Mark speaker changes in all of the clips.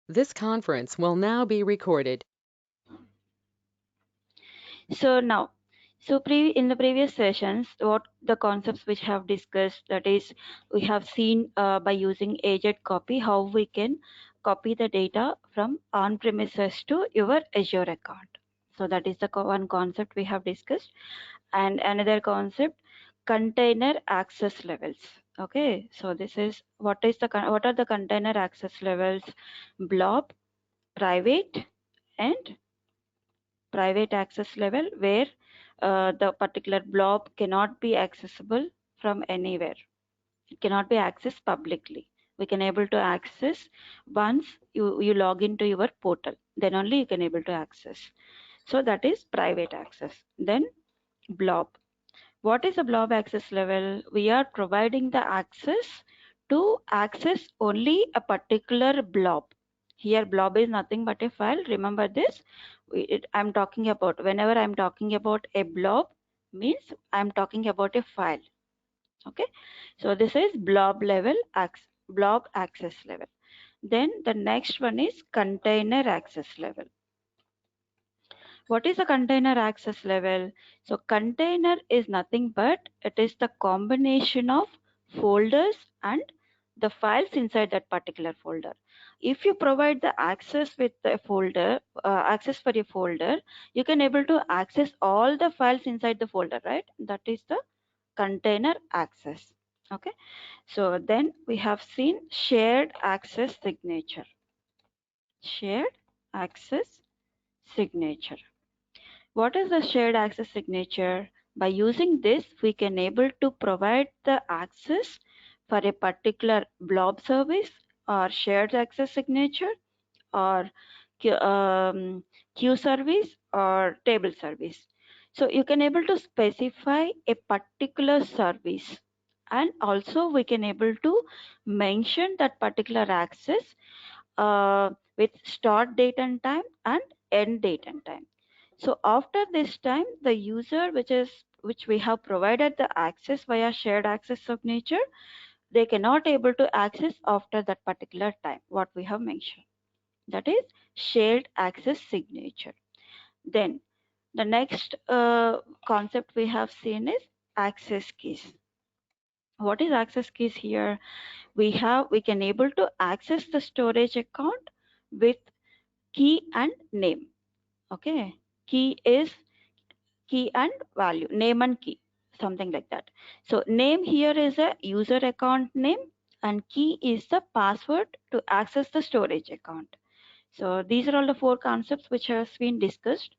Speaker 1: This conference will now be recorded.
Speaker 2: So now, in the previous sessions, what the concepts which have discussed, that is, we have seen by using agent copy how we can copy the data from on-premises to your Azure account. So that is the one concept we have discussed, and another concept, container access levels. Okay, so this is what are the container access levels: blob, private, and private access level, where the particular blob cannot be accessible from anywhere. It cannot be accessed publicly. We can able to access once you log into your portal. Then only you can able to access. So that is private access. Then blob. What is a blob access level? We are providing the access to access only a particular blob. Here blob is nothing but a file. Remember this. I'm talking about, whenever I'm talking about a blob, means I'm talking about a file. Okay. So this is blob access level. Then the next one is container access level. What is a container access level? So container is nothing but it is the combination of folders and the files inside that particular folder. If you provide the access with the folder, access for a folder, you can able to access all the files inside the folder, right? That is the container access. Okay. So then we have seen shared access signature. Shared access signature. What is the shared access signature? By using this, we can able to provide the access for a particular blob service or shared access signature or queue service or table service. So you can able to specify a particular service, and also we can able to mention that particular access with start date and time and end date and time. So after this time, the user which we have provided the access via shared access signature, they cannot able to access after that particular time what we have mentioned. That is shared access signature. Then the next concept we have seen is access keys. What is access keys here? We can able to access the storage account with key and name. Okay, key is key and value, name and key, something like that. So name here is a user account name, and key is the password to access the storage account. So these are all the four concepts which has been discussed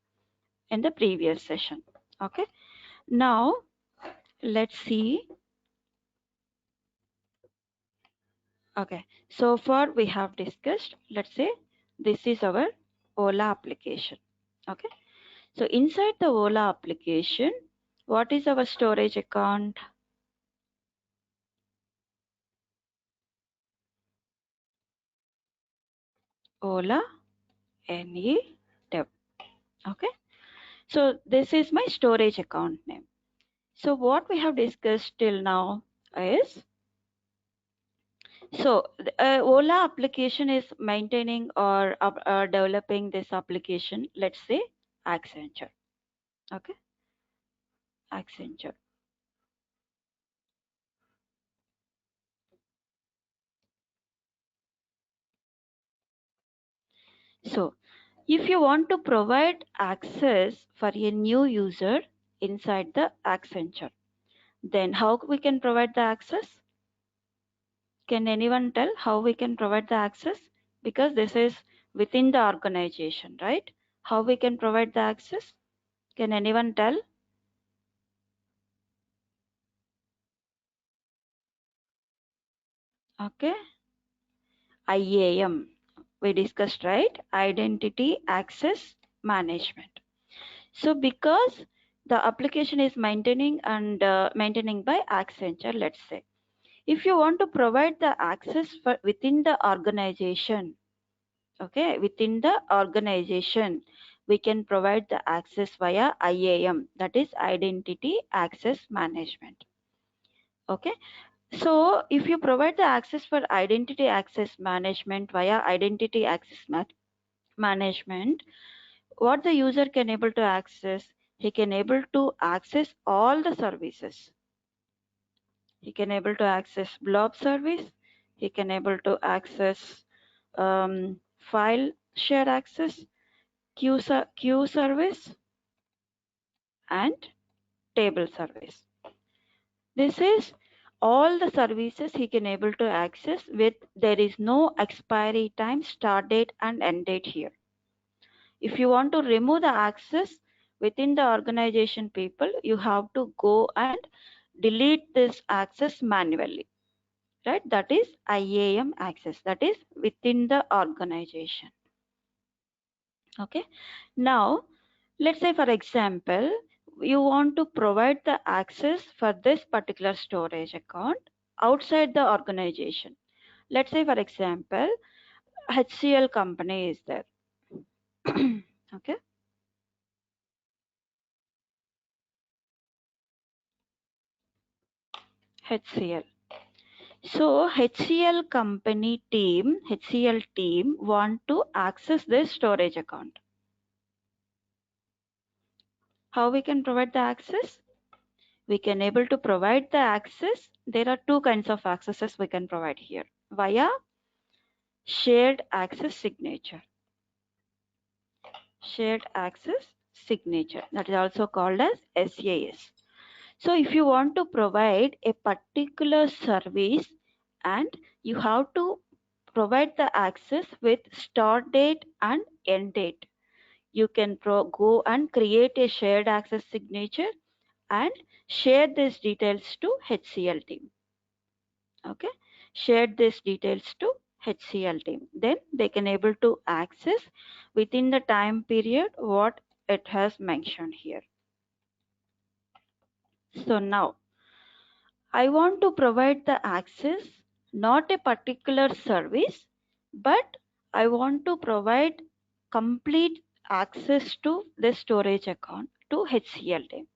Speaker 2: in the previous session. Okay, now let's see. Okay, so far we have discussed, let's say this is our Ola application. Okay, so inside the Ola application, what is our storage account? Ola NE Dev. Okay, so this is my storage account name. So what we have discussed till now is, so Ola application is maintaining or developing this application. Let's say Accenture. Okay, Accenture. So if you want to provide access for a new user inside the Accenture, then how we can provide the access? Can anyone tell how we can provide the access? Because this is within the organization, right? How we can provide the access? Can anyone tell? Okay. IAM. We discussed, right? Identity Access Management. So because the application is maintaining by Accenture, let's say, if you want to provide the access for within the organization, okay, within the organization, we can provide the access via IAM, that is Identity Access Management. Okay, So if you provide the access for identity access management via identity access management, what the user can able to access, he can able to access all the services. He can able to access blob service, he can able to access file share access, queue service, and table service. This is all the services he can able to access with there is no expiry time, start date and end date here. If you want to remove the access within the organization people, you have to go and delete this access manually, right? That is IAM access, that is within the organization. Okay. Now, let's say for example, you want to provide the access for this particular storage account outside the organization. Let's say for example, HCL company is there. Okay. HCL. So HCL team want to access this storage account. How we can provide the access? We can able to provide the access. There are two kinds of accesses we can provide here via shared access signature. Shared access signature, that is also called as SAS. So if you want to provide a particular service and you have to provide the access with start date and end date, you can go and create a shared access signature and share these details to HCL team. Okay, share these details to HCL team. Then they can able to access within the time period what it has mentioned here. So now I want to provide the access, not a particular service, but I want to provide complete access to the storage account to HCL team.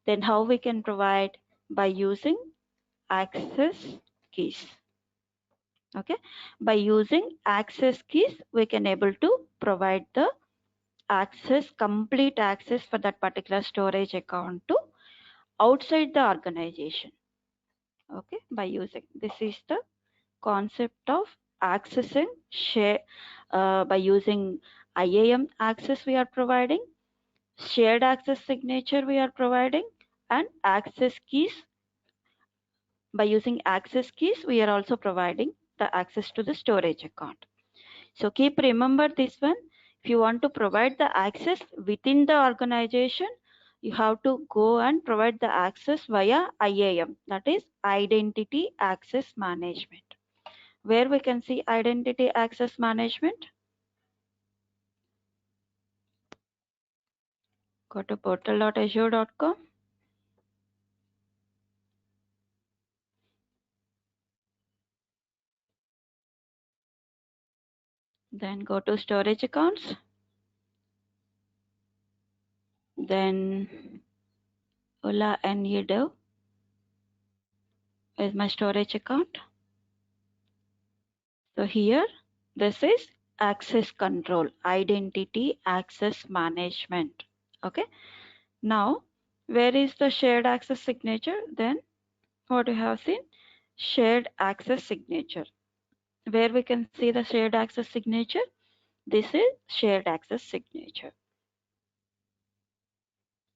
Speaker 2: Then how we can provide? By using access keys. Okay, by using access keys, we can able to provide the access, complete access for that particular storage account to outside the organization. Okay, by using this is the concept of accessing share by using IAM access we are providing, shared access signature we are providing, and access keys. By using access keys, we are also providing the access to the storage account. So keep remember this one. If you want to provide the access within the organization, you have to go and provide the access via IAM, that is Identity Access Management. Where we can see Identity Access Management? Go to portal.azure.com. Then go to storage accounts. Then Ola NEDEV is my storage account. So here, this is access control, identity access management. Okay. Now, where is the shared access signature? Then what we have seen, shared access signature. Where we can see the shared access signature? This is shared access signature.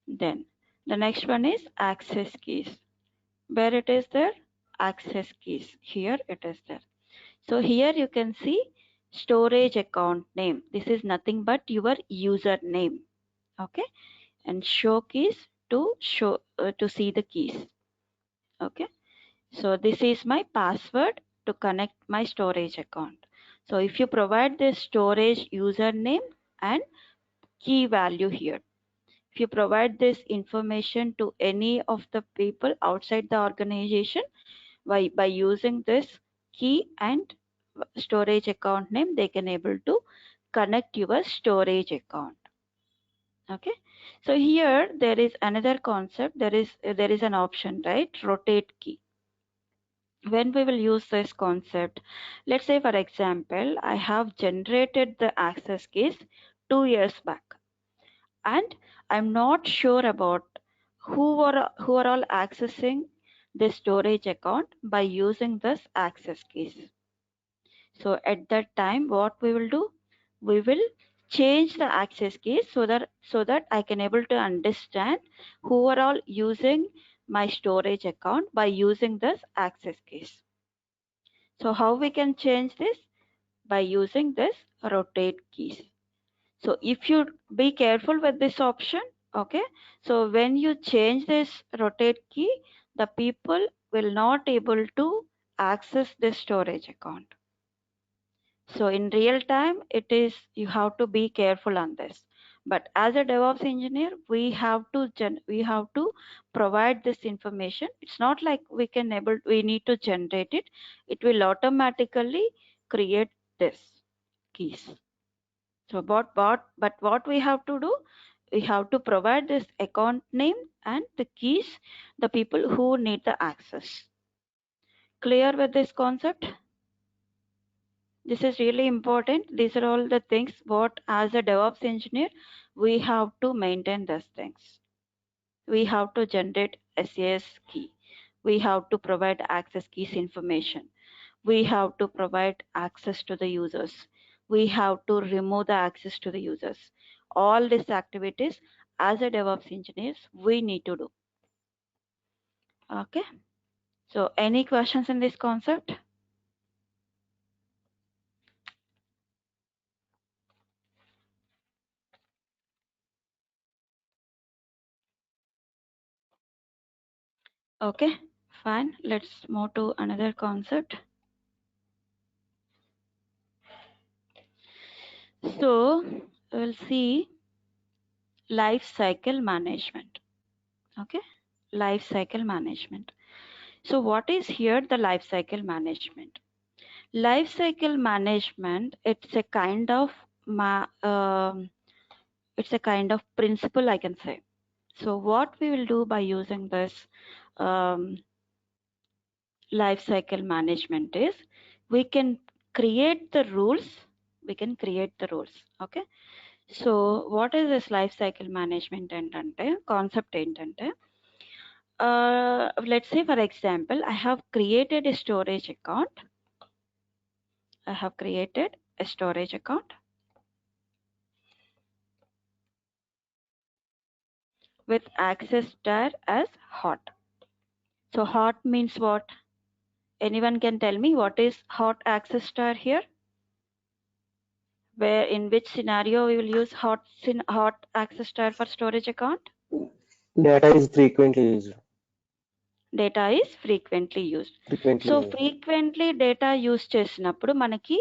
Speaker 2: Then the next one is access keys. Where it is there? Access keys. Here it is there. So here you can see storage account name. This is nothing but your username. Okay. And show keys to see the keys. Okay. So this is my password to connect my storage account. So if you provide this storage username and key value here, if you provide this information to any of the people outside the organization by using this key and storage account name, they can able to connect your storage account. Okay, so here there is another concept. There is an option, right? Rotate key. when we will use this concept, let's say for example, I have generated the access keys 2 years back, and I'm not sure about who are all accessing this storage account by using this access keys. So at that time, what we will do, we will change the access keys so that I can able to understand who are all using my storage account by using this access keys. So how we can change this? By using this rotate keys. So if you be careful with this option, okay, so when you change this rotate key, the people will not able to access this storage account. So in real time, it is, you have to be careful on this. But as a DevOps engineer, we have to provide this information. It's not like we need to generate it. It will automatically create this keys. So but what we have to do, we have to provide this account name and the keys, the people who need the access. Clear with this concept? This is really important. These are all the things what as a DevOps engineer we have to maintain these things. We have to generate SAS key. We have to provide access keys information. We have to provide access to the users. We have to remove the access to the users. All these activities as a DevOps engineers we need to do. Okay. So any questions in this concept? Okay, fine. Let's move to another concept. So we'll see life cycle management. Okay, life cycle management. So what is here the life cycle management? Life cycle management, it's a kind of it's a kind of principle, I can say. So what we will do by using this um, life cycle management is we can create the rules. We can create the rules. Okay. So what is this life cycle management ఏంటంటే concept ఏంటంటే let's say for example I have created a storage account. I have created a storage account with access star as hot. So hot means what? Anyone can tell me what is hot access star here? Where in which scenario we will use hot access star for storage account?
Speaker 3: Data is frequently used.
Speaker 2: Data is frequently used.
Speaker 3: Frequently
Speaker 2: so
Speaker 3: used.
Speaker 2: Frequently data use చేసినప్పుడు మనకి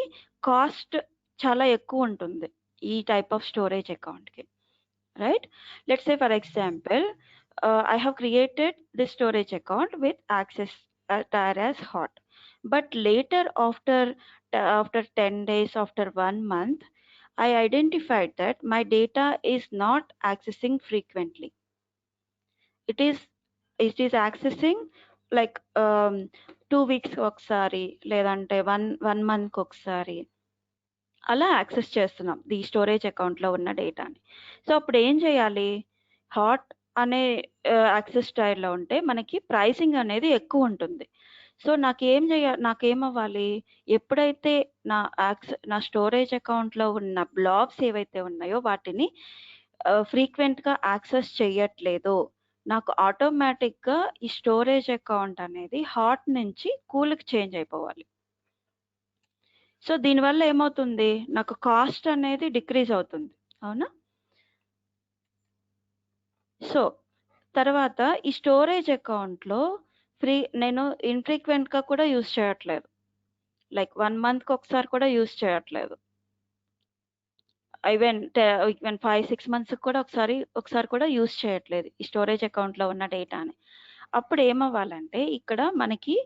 Speaker 2: cost చాలా ఎక్కువ ఉంటుంది ఈ type of storage అకౌంట్కి, right? Let's say for example I have created this storage account with access tar as hot, but later after 10 days, after 1 month, I identified that my data is not accessing frequently. It is accessing like 2 weeks ఒకసారి లేదంటే one month ఒకసారి అలా access చేస్తున్నాం ఈ storage అకౌంట్లో ఉన్న డేటాని. So అప్పుడు ఏం చేయాలి? హాట్ అనే యాక్సెస్ స్టైల్లో ఉంటే మనకి ప్రైసింగ్ అనేది ఎక్కువ ఉంటుంది. సో నాకేమవ్వాలి? ఎప్పుడైతే నా స్టోరేజ్ అకౌంట్లో ఉన్న బ్లాక్స్ ఏవైతే ఉన్నాయో వాటిని ఫ్రీక్వెంట్గా యాక్సెస్ చేయట్లేదో నాకు ఆటోమేటిక్గా ఈ స్టోరేజ్ అకౌంట్ అనేది హాట్ నుంచి కూల్కి చేంజ్ అయిపోవాలి. సో దీనివల్ల ఏమవుతుంది? నాకు కాస్ట్ అనేది డిక్రీజ్ అవుతుంది, అవునా? సో తర్వాత ఈ స్టోరేజ్ అకౌంట్లో నేను ఇన్ఫ్రీక్వెంట్గా కూడా యూస్ చేయట్లేదు, లైక్ 1 మంత్కి ఒకసారి కూడా యూస్ చేయట్లేదు, ఈవెన్ 5-6 మంత్స్కి కూడా ఒకసారి కూడా యూస్ చేయట్లేదు ఈ స్టోరేజ్ అకౌంట్లో ఉన్న డేటాని. అప్పుడు ఏమవ్వాలంటే ఇక్కడ మనకి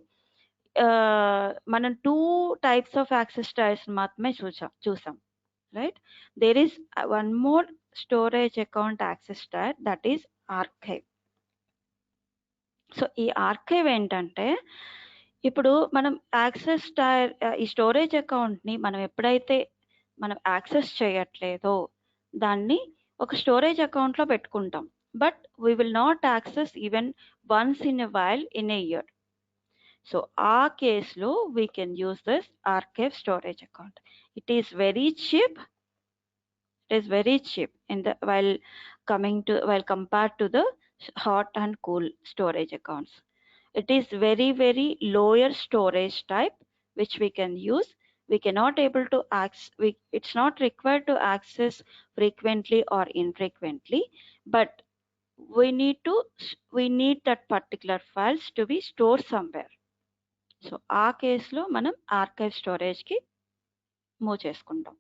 Speaker 2: మనం 2 టైప్స్ ఆఫ్ యాక్సెస్ స్టైల్స్ మాత్రమే చూసాం, right? There is one more storage account access style, that is archive. So ఈ ఆర్కైవ్ ఏంటంటే ఇప్పుడు మనం యాక్సెస్ ఈ స్టోరేజ్ అకౌంట్ని మనం ఎప్పుడైతే మనం యాక్సెస్ చేయట్లేదో దాన్ని ఒక స్టోరేజ్ అకౌంట్లో పెట్టుకుంటాం. But we will not access even once in a while in a year. So ఆ కేసులో we can use this archive storage account. It is very cheap. It is very cheap in the while compared to the hot and cool storage accounts. It is very lower storage type which we can use. We cannot able to access. It's not required to access frequently or infrequently, but we need that particular files to be stored somewhere. So ఆ కేసులో మనం archive స్టోరేజ్కి move చేసుకుంటాం.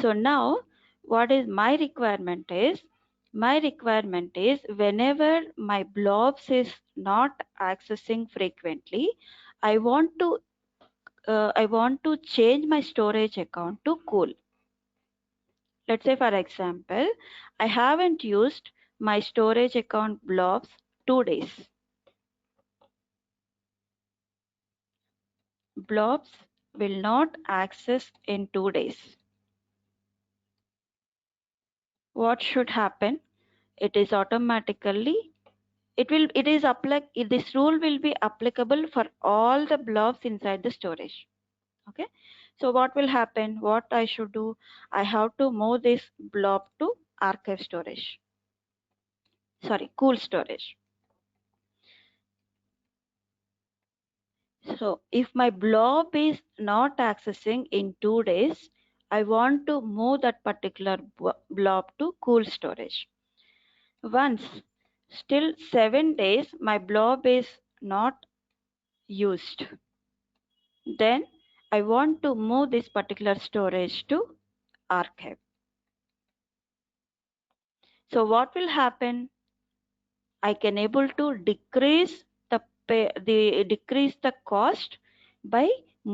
Speaker 2: So now what is my requirement is whenever my blobs is not accessing frequently, I want to change my storage account to cool. Let's say for example, I haven't used my storage account blobs 2 days. Blobs will not access in 2 days. What should happen? It is automatically this rule will be applicable for all the blobs inside the storage. Okay, so what will happen? What I should do? I have to move this blob to archive storage, sorry, cool storage. So if my blob is not accessing in 2 days, I want to move that particular blob to cool storage. Once still 7 days my blob is not used, then I want to move this particular storage to archive. So what will happen? I can able to decrease the cost by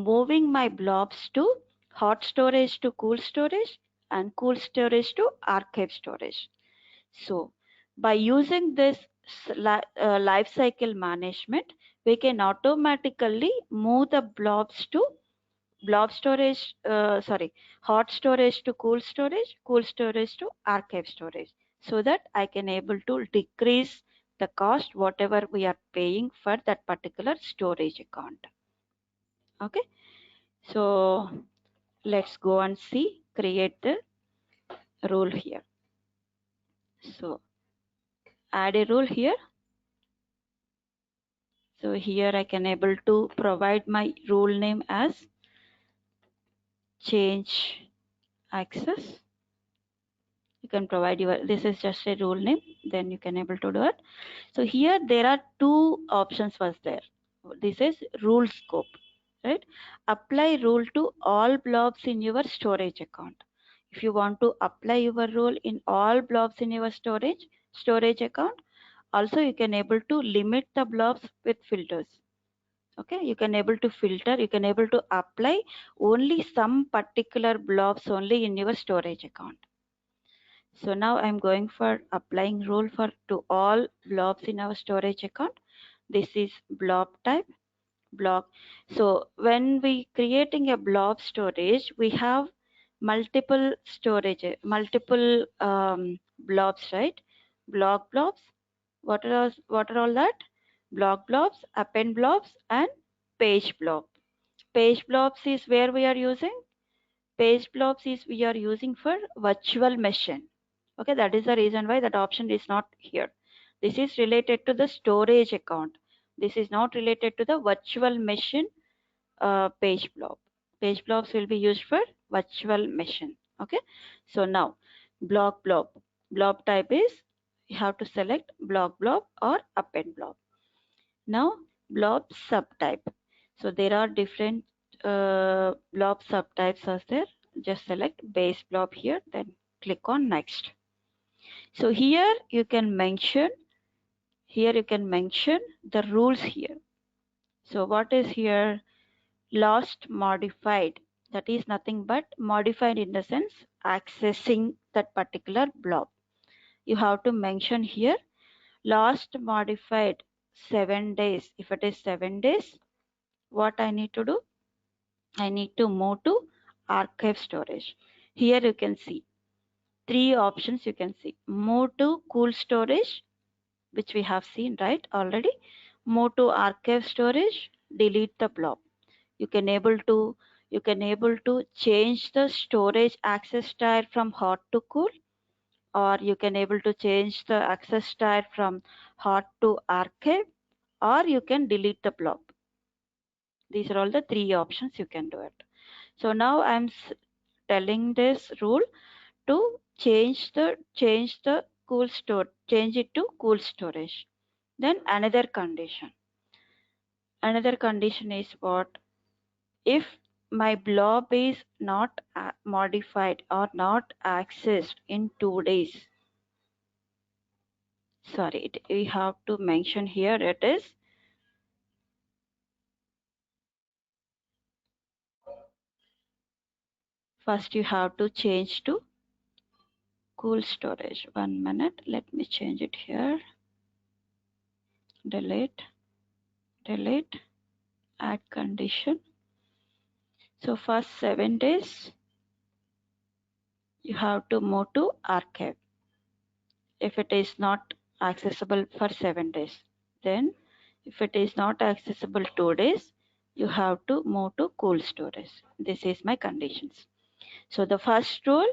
Speaker 2: moving my blobs to hot storage to cool storage and cool storage to archive storage. So by using this life cycle management, we can automatically move the blobs to hot storage to cool storage to archive storage, so that I can able to decrease the cost whatever we are paying for that particular storage account. Okay, so let's go and see, create the rule here. So add a rule here. So here I can able to provide my rule name as change access. You can provide this is just a rule name, then you can able to do it. So here there are two options was there. This is rule scope, right? Apply rule to all blobs in your storage account. If you want to apply your rule in all blobs in your storage account, also you can able to limit the blobs with filters. Okay, you can able to filter, you can able to apply only some particular blobs only in your storage account. So now I'm going for applying rule for to all blobs in our storage account. This is blob type, blob. So when we creating a blob storage, we have multiple storage, multiple blobs, right? Block blobs. What are all that? Block blobs, append blobs, and page blob. Page blobs is where we are using. Page blobs is we are using for virtual machine. Okay, that is the reason why that option is not here. This is related to the storage account. This is not related to the virtual machine page blob. Page blobs will be used for virtual machine. Okay, so now block blob. Blob type is you have to select block blob or append blob. Now blob subtype. So there are different blob subtypes are there. Just select base blob here, then click on next. So here you can mention the rules here. So what is here? Last modified, that is nothing but modified in the sense accessing that particular blob. You have to mention here last modified 7 days. If it is 7 days, what I need to do? I need to move to archive storage. Here you can see 3 options you can see. Move to cool storage, which we have seen right already. Move to archive storage, delete the blob. You can able to change the storage access type from hot to cool, or you can able to change the access type from hot to archive, or you can delete the blob. These are all the 3 options you can do it. So now I'm telling this rule to change the cool store, change it to cool storage. Then another condition is what? If my blob is not modified or not accessed in 2 days, sorry, we have to mention here, it is first you have to change to cool storage. 1 minute, let me change it here. Delete, add condition. So first 7 days you have to move to archive if it is not accessible for 7 days. Then if it is not accessible 2 days, you have to move to cool storage. This is my conditions. So the first rule,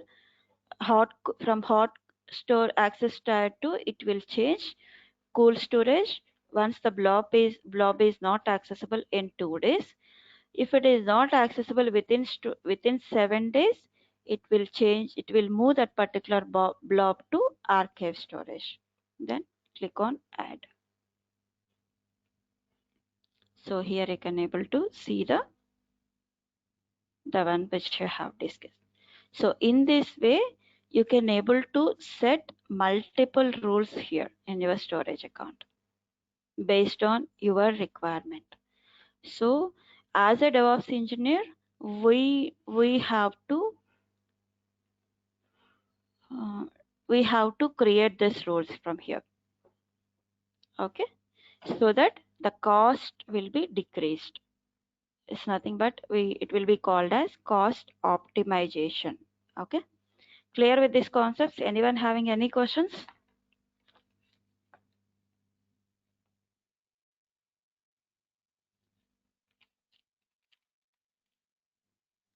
Speaker 2: from hot store access type to it will change cool storage once the blob is not accessible in 2 days. If it is not accessible within 7 days, it will move that particular blob to archive storage. Then click on add. So here you can able to see the one which I have discussed. So in this way, you can able to set multiple rules here in your storage account based on your requirement. So as a DevOps engineer, we have to create these rules from here, okay, so that the cost will be decreased. It's nothing but it will be called as cost optimization. Okay, clear with these concepts? Anyone having any questions?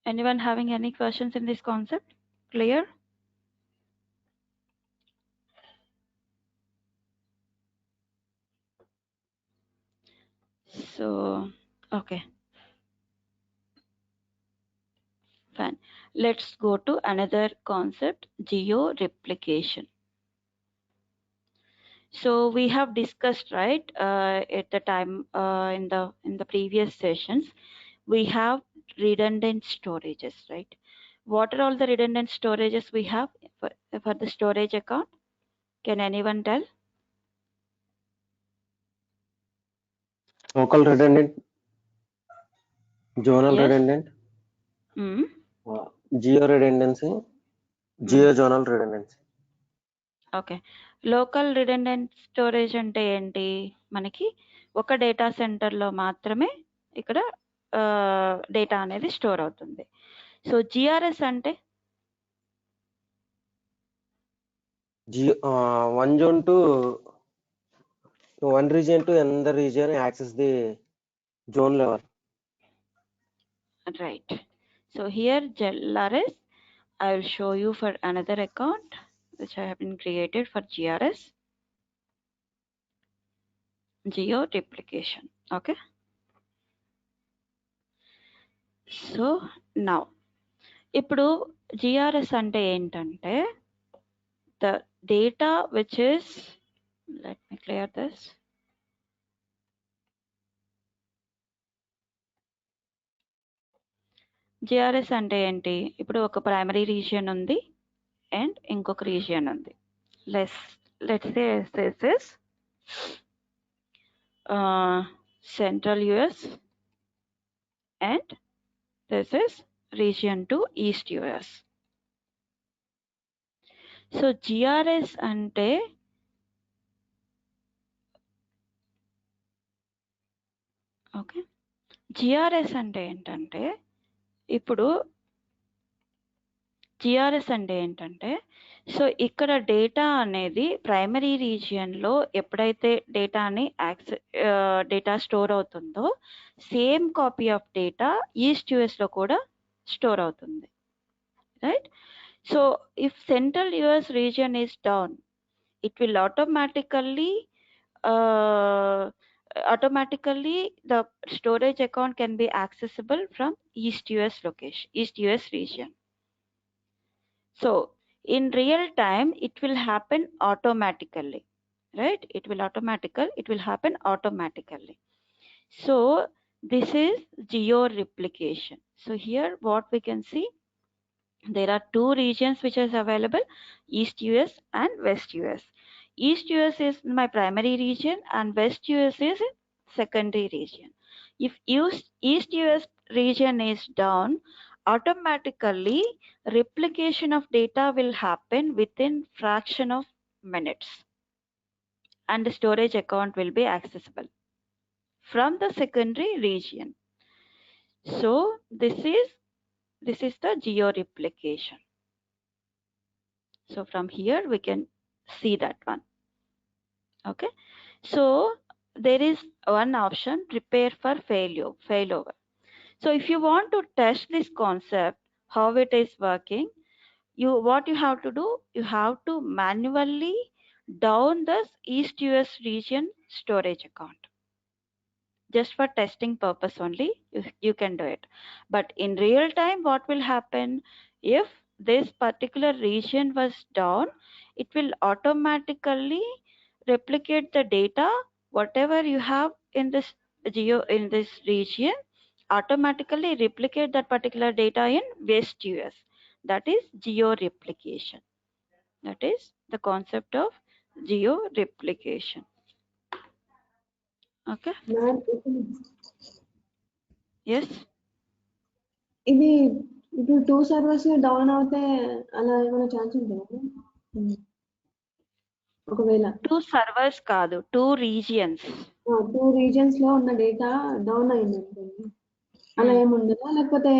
Speaker 2: Anyone having any questions in this concept? Clear? So okay, fine. Let's go to another concept, geo replication. So we have discussed, right, at the time in the previous sessions, we have redundant storages, right? What are all the redundant storages we have for the storage account? Can anyone tell?
Speaker 3: Local redundant, zonal
Speaker 2: Yes.
Speaker 3: redundant, geo redundancy, geo-zonal redundancy.
Speaker 2: Okay, local redundant storage అంటే ఏంటి? మనకి ఒక data సెంటర్లో మాత్రమే ఇక్కడ data అనేది store అవుతుంది. So GRS అంటే
Speaker 3: one zone to one region to another region access the zone level.
Speaker 2: right. So here GRS, I will show you for another account which I have been created for GRS, geo replication. Okay, so now ఇప్పుడు GRS అంటే ఏంటంటే the data which is, let me clear this. GRS అంటే ఏంటి? ఇప్పుడు ఒక primary region ఉంది and ఇంకొక region ఉంది. Let's say this is central US and this is region to east US. So GRS అంటే ఓకే, జిఆర్ఎస్ అంటే ఏంటంటే ఇప్పుడు జిఆర్ఎస్ అంటే ఏంటంటే సో ఇక్కడ డేటా అనేది ప్రైమరీ రీజియన్లో ఎప్పుడైతే డేటా స్టోర్ అవుతుందో same copy of data east యుఎస్లో కూడా స్టోర్ అవుతుంది, right? So if central US region is down, it will automatically the storage account can be accessible from East US location, East US region. So in real time it will happen automatically, right? It will happen automatically. So this is geo replication. So here what we can see, there are two regions which is available, East US and West US. East US is my primary region and West US is secondary region. If East US region is down, automatically replication of data will happen within fraction of minutes and the storage account will be accessible from the secondary region. So this is the geo replication. So from here we can see that one. Okay, so there is one option, prepare for failover. So if you want to test this concept how it is working, what you have to do, you have to manually down this East US region storage account. Just for testing purpose only you can do it, but in real time what will happen, if this particular region was down, it will automatically replicate the data whatever you have in this region, automatically replicate that particular data in West US. That is geo replication. That is the concept of geo replication. Okay,
Speaker 4: ma'am
Speaker 2: yes.
Speaker 4: ఇది ఇప్పుడు 2 servers down అవుతే అలా ఏమైనా chance ఉంటుందా? ఒకవేళ
Speaker 2: 2 servers కాదు, 2 regions.
Speaker 4: 2 regions లో ఉన్న డేటా డౌన్ అయింది అనుకోండి, అలా ఏముండదా? లేకపోతే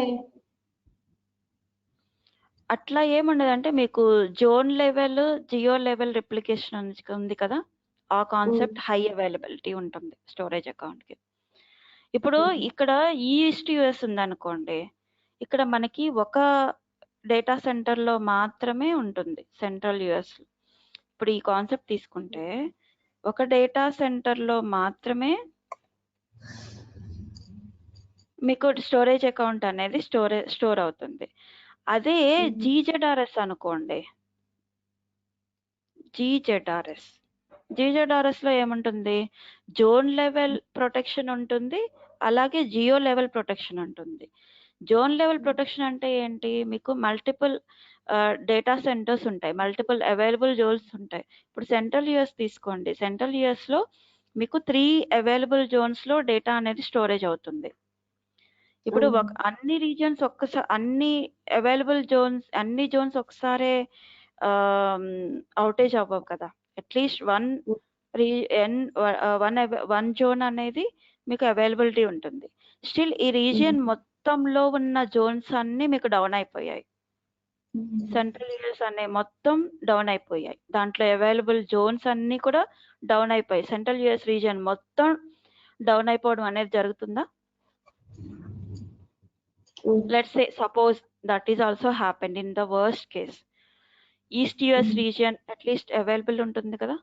Speaker 2: అట్లా ఏముండదు, అంటే మీకు zone level geo level replication ఉంది కదా, ఆ కాన్సెప్ట్ హై అవైలబిలిటీ ఉంటుంది స్టోరేజ్ అకౌంట్ కి. ఇప్పుడు ఇక్కడ ఈస్ట్ యుఎస్ ఉందనుకోండి, ఇక్కడ మనకి ఒక డేటా సెంటర్ లో మాత్రమే ఉంటుంది సెంట్రల్ యుఎస్. ఇప్పుడు ఈ కాన్సెప్ట్ తీసుకుంటే ఒక డేటా సెంటర్ లో మాత్రమే మీకు స్టోరేజ్ అకౌంట్ అనేది స్టోర్ అవుతుంది. అదే జీజెడ్ఆర్ఎస్ అనుకోండి, జీజెడ్ఆర్ఎస్ లో ఏముంటుంది, జోన్ లెవెల్ ప్రొటెక్షన్ ఉంటుంది, అలాగే జియో లెవెల్ ప్రొటెక్షన్ ఉంటుంది. జోన్ లెవెల్ ప్రొటెక్షన్ అంటే ఏంటి, మీకు మల్టిపుల్ డేటా సెంటర్స్ ఉంటాయి, మల్టిపుల్ అవైలబుల్ జోన్స్ ఉంటాయి. ఇప్పుడు సెంట్రల్ యుఎస్ తీసుకోండి, సెంట్రల్ యుఎస్ లో మీకు 3 అవైలబుల్ జోన్స్ లో డేటా అనేది స్టోరేజ్ అవుతుంది. ఇప్పుడు అన్ని రీజియన్స్ ఒక్కసారి, అన్ని అవైలబుల్ జోన్స్, అన్ని జోన్స్ ఒకసారి అవుటేజ్ అవ్వవు కదా, అట్లీస్ట్ వన్ జోన్ అనేది మీకు అవైలబిలిటీ ఉంటుంది. స్టిల్ ఈ రీజియన్ మొత్తంలో ఉన్న జోన్స్ అన్ని మీకు డౌన్ అయిపోయాయి, సెంట్రల్ యూఎస్ అనే మొత్తం డౌన్ అయిపోయాయి, దాంట్లో అవైలబుల్ జోన్స్ అన్ని కూడా డౌన్ అయిపోయాయి. సెంట్రల్ యూఎస్ రీజియన్ మొత్తం డౌన్ అయిపోవడం అనేది జరుగుతుందా? Let's say, suppose that is also happened in the worst case, East US region at least available ఉంటుంది కదా.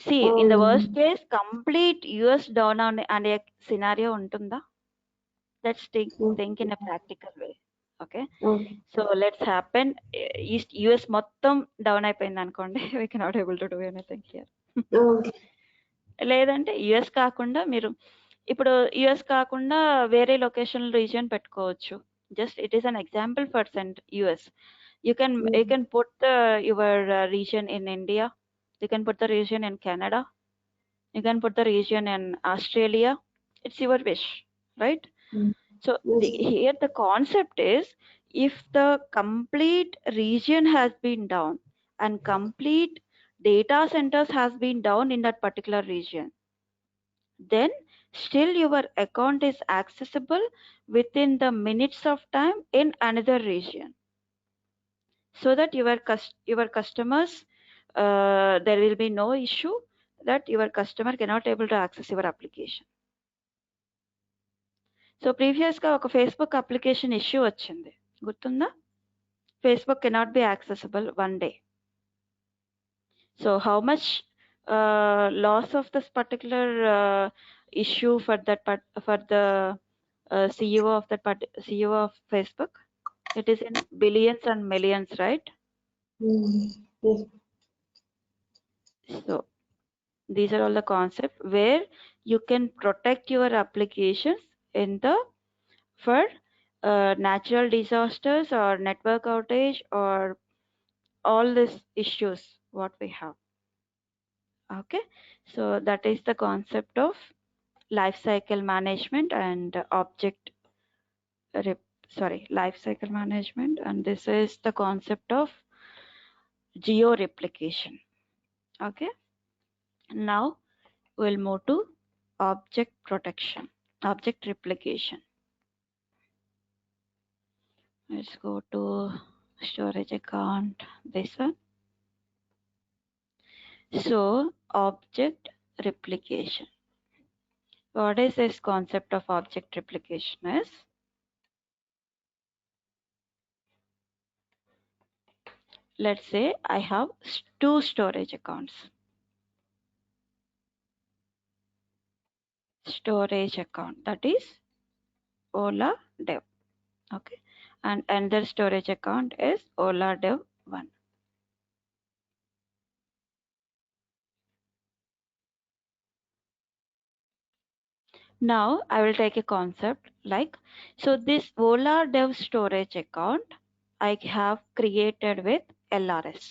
Speaker 2: See, in the worst case complete US down అనే scenario ఉంటుందా? Let's think in a practical way. Okay, so let's happen East US మొత్తం down అయిపోయింది అనుకోండి, we cannot able to do anything here. లేదంటే US కాకుండా మీరు ఇప్పుడు యుఎస్ కాకుండా వేరే లొకేషన్ రీజియన్ పెట్టుకోవచ్చు. Just it is an example for US. You can put your region in India, you can put the region in Canada, you can put the region in Australia. It's your wish, right? So here the concept is, if the complete region has been down and complete data centers has been down in that particular region, then still your account is accessible within the minutes of time in another region, so that your customers, there will be no issue that your customer cannot able to access your application. So previous గా ఒక Facebook application issue వచ్చింది, గుర్తుందా? Facebook cannot be accessible one day. So how much loss of this particular issue for the CEO of CEO of Facebook? It is in billions and millions, right?
Speaker 4: Yes.
Speaker 2: So these are all the concepts where you can protect your applications in the for natural disasters or network outage or all these issues what we have. Okay, so that is the concept of life cycle management and life cycle management, and this is the concept of geo replication. Okay, now we'll move to object protection, object replication. Let's go to storage account, this one. So object replication, what is this concept of object replication is, let's say I have two storage accounts. Storage account, that is Ola Dev. Okay, and another storage account is Ola Dev 1. Now I will take a concept like, so this Ola Dev storage account I have created with LRS,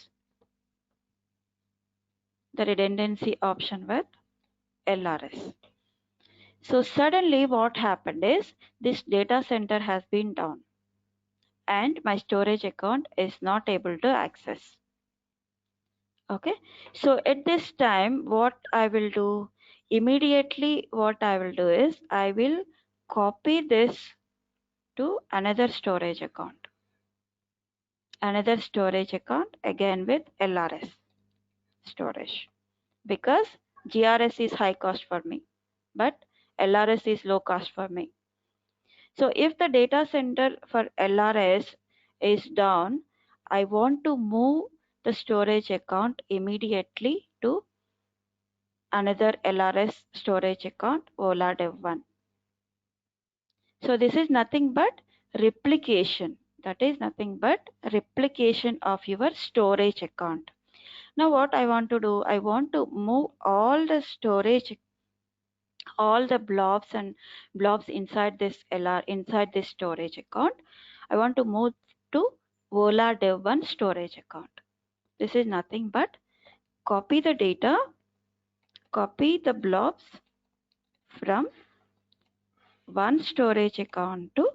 Speaker 2: the redundancy option with LRS. So suddenly what happened is this data center has been down and my storage account is not able to access. Okay, so at this time what I will do, immediately what I will do is I will copy this to another storage account again with LRS storage, because GRS is high cost for me but LRS is low cost for me. So if the data center for LRS is down, I want to move the storage account immediately to another LRS storage account, Ola Dev 1. So this is nothing but replication, that is nothing but replication of your storage account. Now what I want to do, I want to move all the storage, all the blobs inside this storage account. I want to move to Ola Dev 1 storage account. This is nothing but copy the data, copy the blobs from one storage account to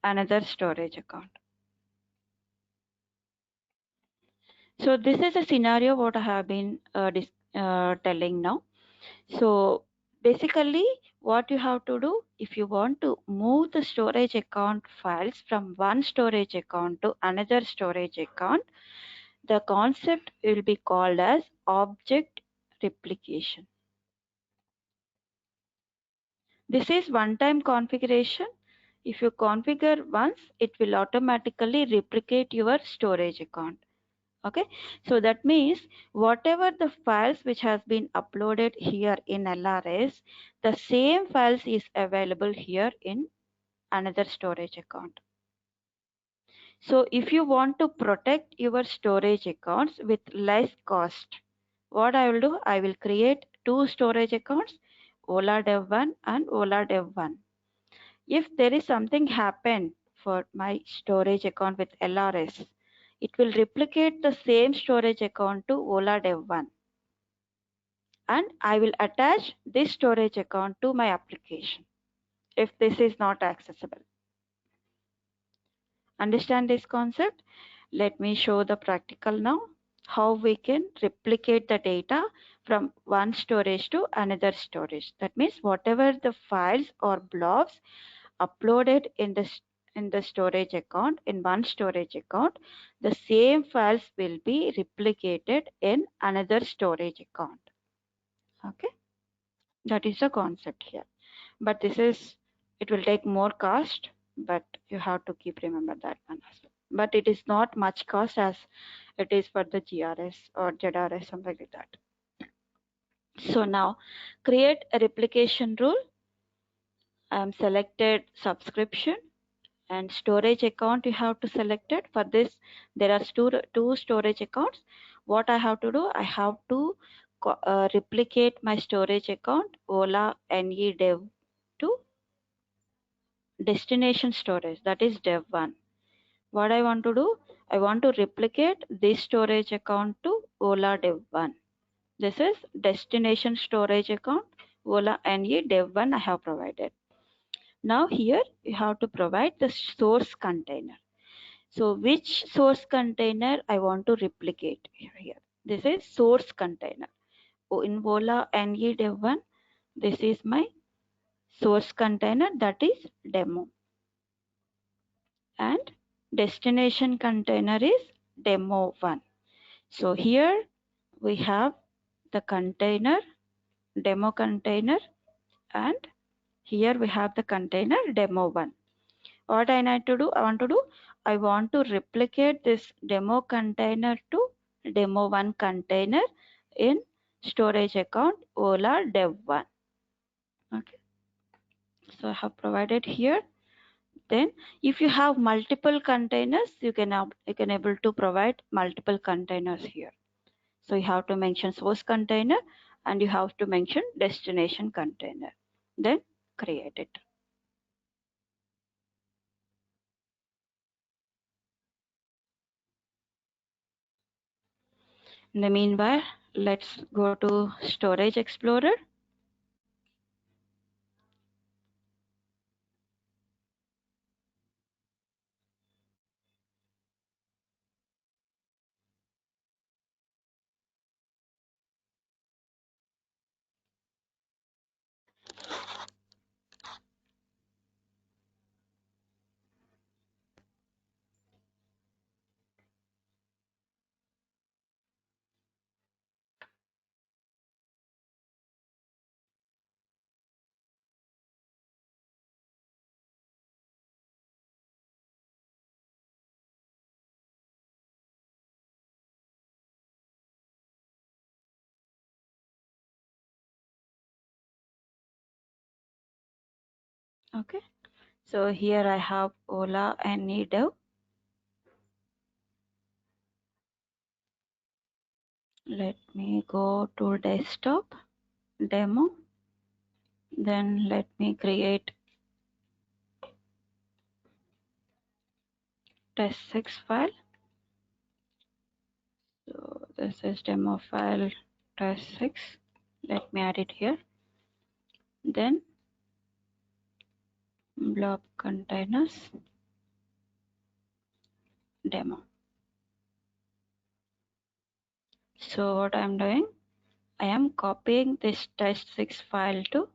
Speaker 2: another storage account. So this is a scenario what I have been telling now. So basically what you have to do, if you want to move the storage account files from one storage account to another storage account, the concept will be called as object replication. This is one-time configuration. If you configure once, it will automatically replicate your storage account. Okay, so that means whatever the files which has been uploaded here in LRS, the same files is available here in another storage account. So if you want to protect your storage accounts with less cost, what I will do, I will create two storage accounts, Ola Dev 1 and Ola Dev 1. If there is something happen for my storage account with LRS, it will replicate the same storage account to Ola Dev 1 and I will attach this storage account to my application if this is not accessible. Understand this concept? Let me show the practical now. how we can replicate the data from one storage to another storage. That means whatever the files or blobs uploaded in the storage account, in one storage account, the same files will be replicated in another storage account. Okay, that is the concept here. But it will take more cost, but you have to keep remember that one as well. But it is not much cost as it is for the GRS or ZRS, something like that. So now create a replication rule. I am selected subscription, and storage account you have to select it. For this, there are two storage accounts. What I have to do, I have to replicate my storage account Ola NE Dev to destination storage, that is Dev1. What I want to do, I want to replicate this storage account to Ola Dev1. This is destination storage account Ola NE Dev1 I have provided. Now here you have to provide the source container. So which source container I want to replicate here? This is source container. In Ola NE Dev1, this is my source container, that is demo. And destination container is demo1. So here we have the container, demo container, and here we have the container demo1. What I need to do, I want to replicate this demo container to demo1 container in storage account Ola dev1. Okay, so I have provided here. Then if you have multiple containers, you can able to provide multiple containers here. So you have to mention source container and you have to mention destination container. Then create it. In the meanwhile, let's go to Storage Explorer. Okay, so here I have Ola and Dev. Let me go to desktop demo. Then let me create test6 file. So this is demo file test6. Let me add it here. Then blob containers demo. So what I'm doing, I am copying this test6 file to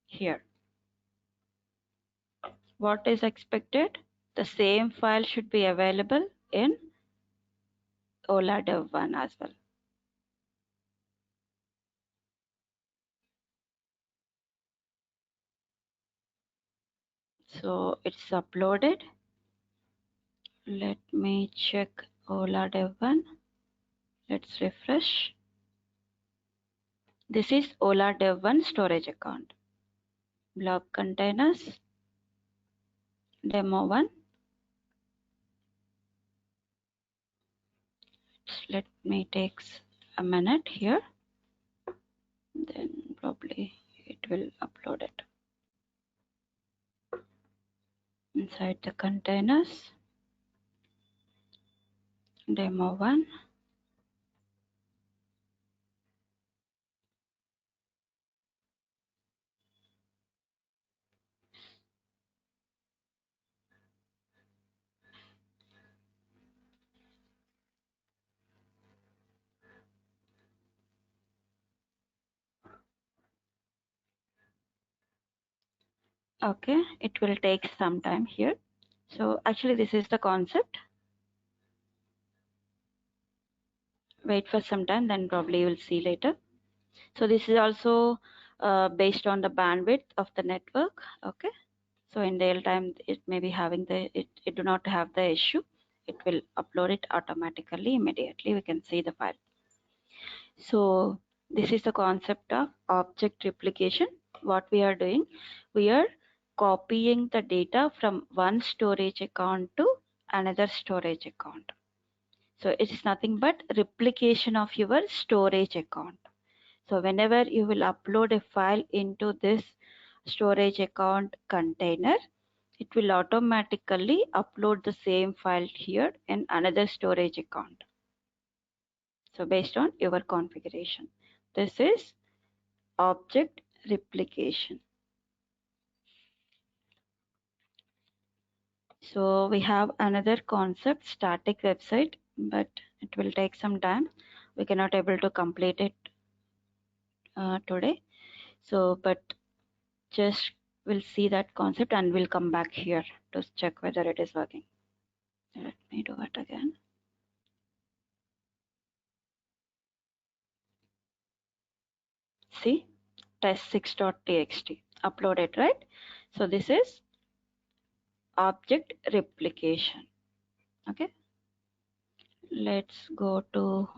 Speaker 2: here. What is expected? The same file should be available in Ola dev1 as well. So it's uploaded. Let me check Ola dev1. Let's refresh. This is Ola dev1 storage account. Blob containers, demo1. Let me take a minute here. Then probably it will upload it. Inside the containers, demo1. Okay, it will take some time here. So actually this is the concept. Wait for some time, then probably you will see later. So this is also based on the bandwidth of the network. Okay, so in real time it may be having it do not have the issue. It will upload it automatically immediately. We can see the file. So this is the concept of object replication. What we are doing, we are copying the data from one storage account to another storage account. So it is nothing but replication of your storage account. So whenever you will upload a file into this storage account container, it will automatically upload the same file here in another storage account. So based on your configuration, this is object replication. So we have another concept, static website, but it will take some time. We cannot able to complete it today. So, but just we'll see that concept and we'll come back here to check whether it is working. Let me do it again. See, test6.txt uploaded, right? So this is object replication. Okay, let's go to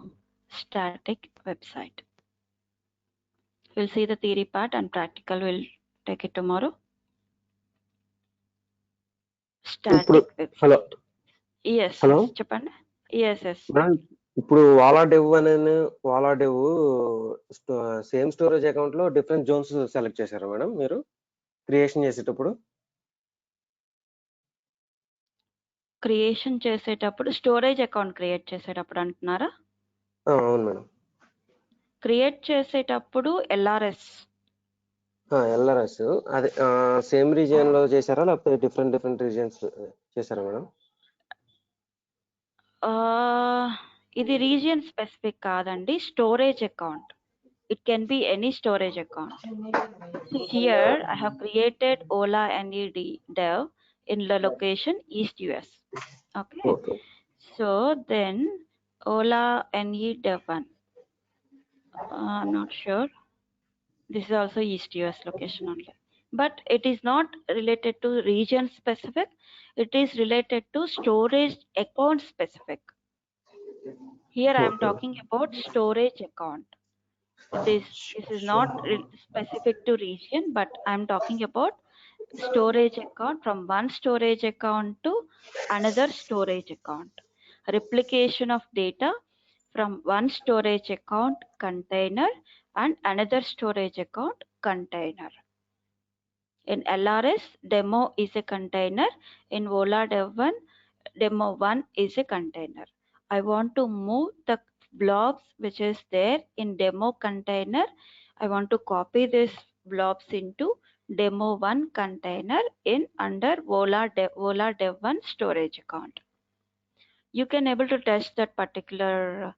Speaker 2: static website. We'll see the theory part and practical will take it tomorrow.
Speaker 3: ఇప్పుడు
Speaker 2: Static
Speaker 3: hello
Speaker 2: website. Yes,
Speaker 3: hello
Speaker 2: yes, చెప్పండి. Yes, yes.
Speaker 3: Madam ఇప్పుడు వాలా dev same storage account లో different Jones select చేశారా madam మీరు creation చేసేటప్పుడు?
Speaker 2: Creation చేసేటప్పుడు storage account create చేసేటప్పుడు అంటున్నారా?
Speaker 3: అవును మేడం.
Speaker 2: క్రియేట్ చేసేటప్పుడు ఎల్ఆర్ఎస్
Speaker 3: అదే సేమ్ రీజియన్ లో చేశారా లేకపోతే డిఫరెంట్ రీజియన్స్ చేశారా మేడం?
Speaker 2: ఇది రీజియన్ స్పెసిఫిక్ కాదండి, storage account. It can be any storage account. So here I have created Ola NED dev in the location East US. Okay.
Speaker 3: Okay.
Speaker 2: So then Ola NE dev 1. I'm not sure. This is also East US location only. But it is not related to region specific. It is related to storage account specific. Here I am
Speaker 3: Okay.
Speaker 2: talking about storage account. This is not specific to region, but I'm talking about storage account from one storage account to another storage account. Replication of data from one storage account container and another storage account container. In LRS, demo is a container. In Vola Dev1, demo 1 is a container. I want to move the blobs which is there in demo container. I want to copy this blobs into demo 1 container in under Vola Dev1 storage account. You can able to test that particular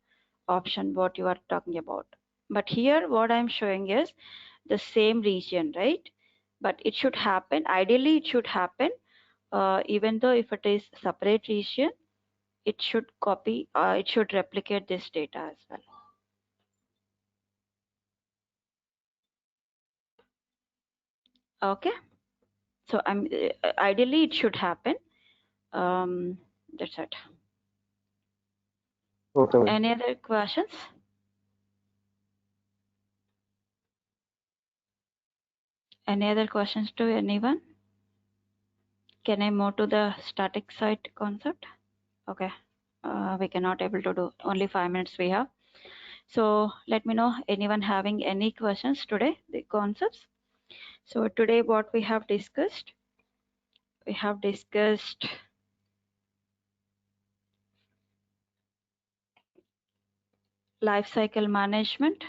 Speaker 2: option what you are talking about. But here what I'm showing is the same region, right? But it should happen, ideally it should happen, even though if it is separate region, it should copy, it should replicate this data as well. Okay, so I'm ideally it should happen. That's it.
Speaker 3: Okay.
Speaker 2: Any other questions? Any other questions to anyone? Can I move to the static site concept? Okay, we cannot able to do, only 5 minutes we have. So let me know anyone having any questions today, the concepts. So today what we have discussed life cycle management,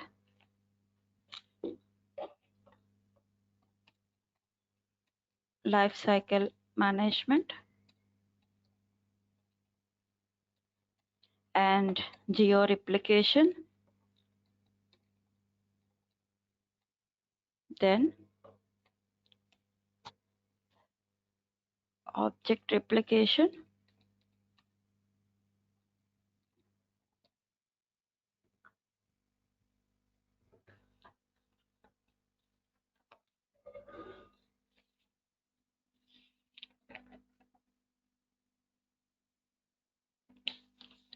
Speaker 2: and geo replication, then object replication,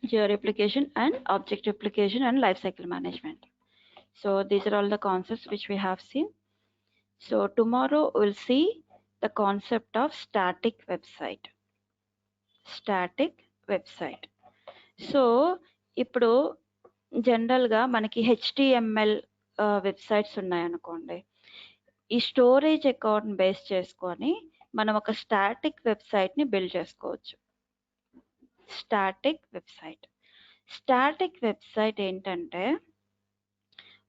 Speaker 2: geo-replication and object replication and lifecycle management. So these are all the concepts which we have seen. So tomorrow we'll see the concept of static website. Static website. So ఇప్పుడు జనరల్గా మనకి HTML websites ఉన్నాయనుకోండి. ఈ storage account base చేసుకొని మనం ఒక static వెబ్సైట్ని build చేసుకోవచ్చు. స్టాటిక్ వెబ్సైట్ ఏంటంటే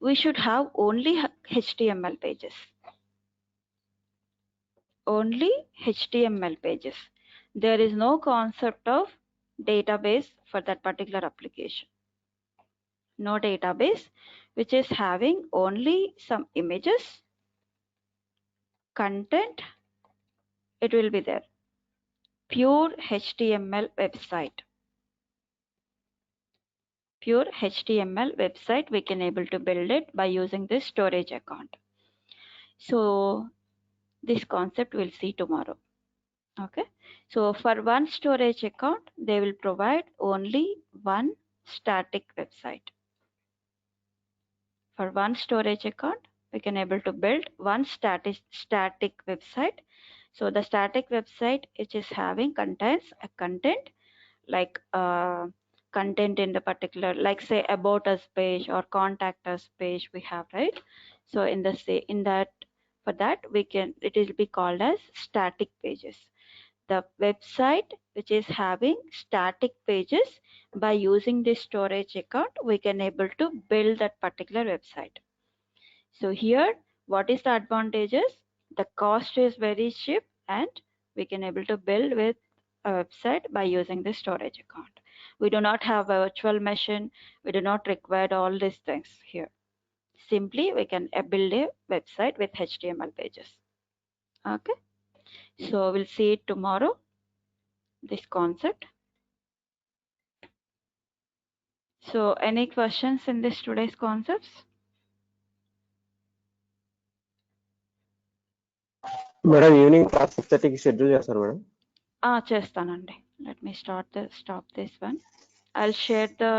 Speaker 2: we should have only HTML pages. Only HTML pages. There is no concept of database for that particular application. No database which is having only some images, content, it will be there. Pure HTML website. Pure HTML website, we can able to build it by using this storage account. So this concept we'll see tomorrow. Okay, so for one storage account they will provide only one static website. For one storage account we can able to build one static website. So the static website which is having contains a content like content in the particular, like say about us page or contact us page we have, right? So in that for that we can, it will be called as static pages. The website which is having static pages, by using this storage account we can able to build that particular website. So here what is the advantages? The cost is very cheap and we can able to build with a website by using the storage account. We do not have a virtual machine. We do not require all these things here. Simply we can build a website with HTML pages. Okay, so we'll see it tomorrow, this concept. So any questions in this today's concepts?
Speaker 3: Madam evening class 6:30కి schedule చేస్తారు madam.
Speaker 2: చేస్తానండి. Let me stop this one. I'll share the